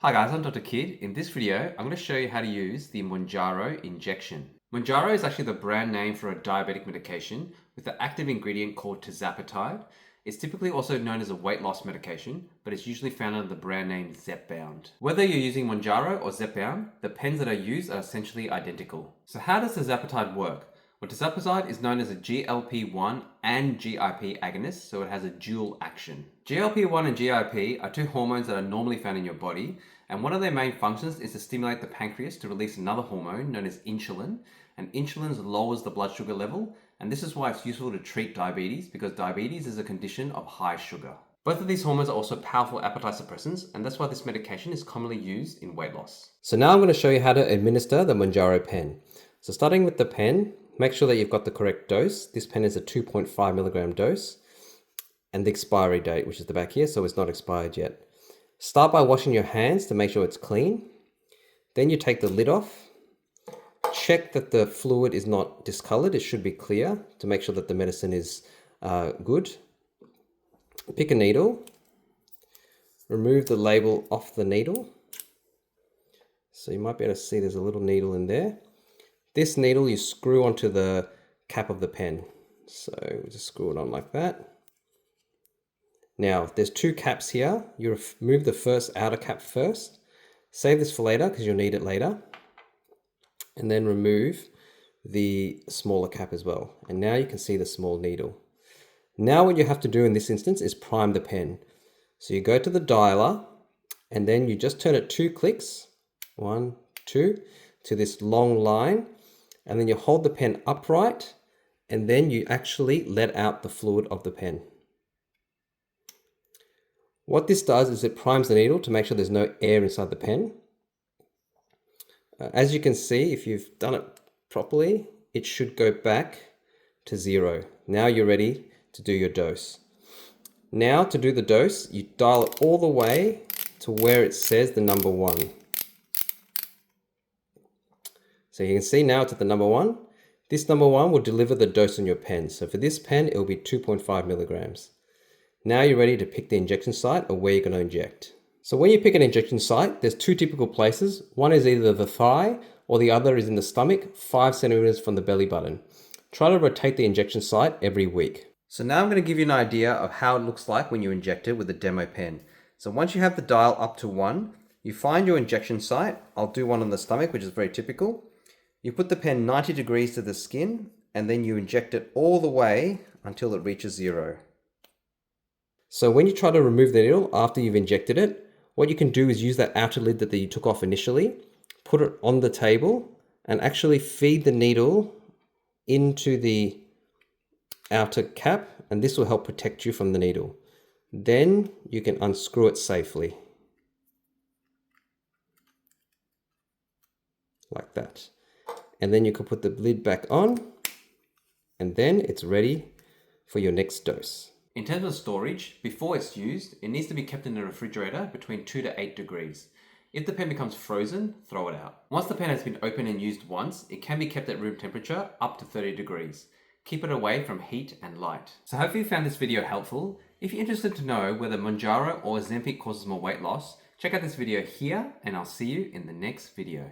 Hi guys, I'm Dr. Kid. In this video, I'm going to show you how to use the Mounjaro injection. Mounjaro is actually the brand name for a diabetic medication with the active ingredient called Tirzepatide. It's typically also known as a weight loss medication, but it's usually found under the brand name Zepbound. Whether you're using Mounjaro or Zepbound, the pens that are used are essentially identical. So how does Tirzepatide work? Well, tirzepatide is known as a GLP-1 and GIP agonist, so it has a dual action. GLP-1 and GIP are two hormones that are normally found in your body, and one of their main functions is to stimulate the pancreas to release another hormone known as insulin, and insulin lowers the blood sugar level, and this is why it's useful to treat diabetes, because diabetes is a condition of high sugar. Both of these hormones are also powerful appetite suppressants, and that's why this medication is commonly used in weight loss. So now I'm going to show you how to administer the Mounjaro pen. So starting with the pen, make sure that you've got the correct dose. This pen is a 2.5 milligram dose, and the expiry date, which is the back here, so it's not expired yet. Start by washing your hands to make sure it's clean. Then you take the lid off. Check that the fluid is not discolored. It should be clear to make sure that the medicine is good. Pick a needle. Remove the label off the needle. So you might be able to see there's a little needle in there. This needle you screw onto the cap of the pen. So we just screw it on like that. Now there's two caps here. You remove the first outer cap first. Save this for later because you'll need it later. And then remove the smaller cap as well. And now you can see the small needle. Now what you have to do in this instance is prime the pen. So you go to the dialer and then you just turn it 2 clicks, 1, 2, to this long line. And then you hold the pen upright and then you actually let out the fluid of the pen. What this does is it primes the needle to make sure there's no air inside the pen. As you can see, if you've done it properly, it should go back to 0. Now you're ready to do your dose. Now to do the dose, you dial it all the way to where it says the number 1. So you can see now it's at the number 1. This number 1 will deliver the dose on your pen. So for this pen, it will be 2.5 milligrams. Now you're ready to pick the injection site or where you're going to inject. So when you pick an injection site, there's 2 typical places. One is either the thigh or the other is in the stomach, 5 centimeters from the belly button. Try to rotate the injection site every week. So now I'm going to give you an idea of how it looks like when you inject it with a demo pen. So once you have the dial up to 1, you find your injection site. I'll do one on the stomach, which is very typical. You put the pen 90 degrees to the skin and then you inject it all the way until it reaches 0. So when you try to remove the needle after you've injected it, what you can do is use that outer lid that you took off initially, put it on the table and actually feed the needle into the outer cap, and this will help protect you from the needle. Then you can unscrew it safely. Like that. And then you can put the lid back on and then it's ready for your next dose. In terms of storage, before it's used, it needs to be kept in the refrigerator between 2 to 8 degrees. If the pen becomes frozen, throw it out. Once the pen has been opened and used once, it can be kept at room temperature up to 30 degrees. Keep it away from heat and light. So hopefully you found this video helpful. If you're interested to know whether Mounjaro or Ozempic causes more weight loss, check out this video here and I'll see you in the next video.